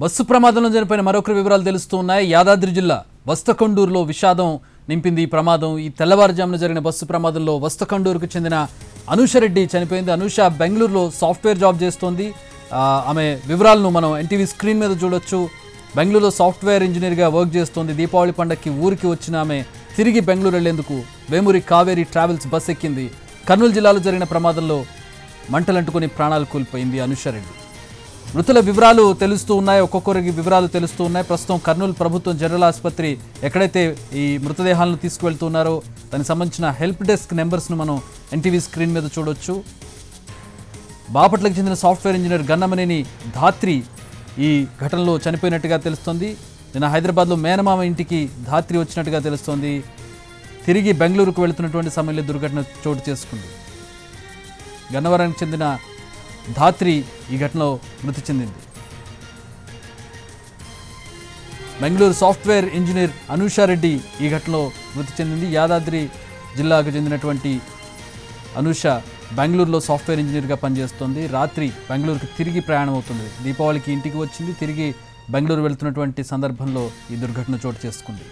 Bus ప్రమాదంలో చనిపోయిన మరొకరి వివరాలు తెలుస్తూ ఉన్నాయి. యాదాద్రి జిల్లా వస్తకొండూరులో విషాదం నింపింది ఈ ప్రమాదం. ఈ తెల్లవారుజామున జరిగిన బస్సు ప్రమాదంలో వస్తకొండూరుకు చెందిన అనూషరెడ్డి చనిపోయింది. అనూష బెంగళూరులో సాఫ్ట్వేర్ జాబ్ చేస్తోంది. ఆమె వివరాలను మనం ఎన్టీవీ స్క్రీన్ మీద చూడొచ్చు. బెంగళూరులో సాఫ్ట్వేర్ ఇంజనీర్గా వర్క్ చేస్తోంది. దీపావళి పండగకి ఊరికి వచ్చిన ఆమె తిరిగి బెంగళూరు వెళ్లేందుకు వేమూరి కావేరీ ట్రావెల్స్ బస్ ఎక్కింది. కర్నూలు జిల్లాలో జరిగిన ప్రమాదంలో మంటలంటుకుని ప్రాణాలు కోల్పోయింది అనూషరెడ్డి. మృతుల వివరాలు తెలుస్తూ ఉన్నాయి. ఒక్కొక్కరికి వివరాలు తెలుస్తూ ఉన్నాయి. ప్రస్తుతం కర్నూలు ప్రభుత్వం జనరల్ ఆసుపత్రి ఎక్కడైతే ఈ మృతదేహాలను తీసుకువెళ్తున్నారో దానికి సంబంధించిన హెల్ప్ డెస్క్ నెంబర్స్ను మనం ఎన్టీవీ స్క్రీన్ మీద చూడొచ్చు. బాపట్లకు చెందిన సాఫ్ట్వేర్ ఇంజనీర్ గన్నమనేని ధాత్రి ఈ ఘటనలో చనిపోయినట్టుగా తెలుస్తోంది. నిన్న హైదరాబాద్లో మేనమామ ఇంటికి ధాత్రి వచ్చినట్టుగా తెలుస్తోంది. తిరిగి బెంగళూరుకు వెళుతున్నటువంటి సమయంలో దుర్ఘటన చోటు చేసుకుంది. గన్నవరానికి చెందిన ధాత్రి ఈ ఘటనలో మృతి చెందింది. బెంగళూరు సాఫ్ట్వేర్ ఇంజనీర్ అనూషారెడ్డి ఈ ఘటనలో మృతి చెందింది. యాదాద్రి జిల్లాకు చెందినటువంటి అనూష బెంగళూరులో సాఫ్ట్వేర్ ఇంజనీర్గా పనిచేస్తోంది. రాత్రి బెంగళూరుకి తిరిగి ప్రయాణం అవుతుంది. దీపావళికి ఇంటికి వచ్చింది. తిరిగి బెంగళూరు వెళ్తున్నటువంటి సందర్భంలో ఈ దుర్ఘటన చోటు చేసుకుంది.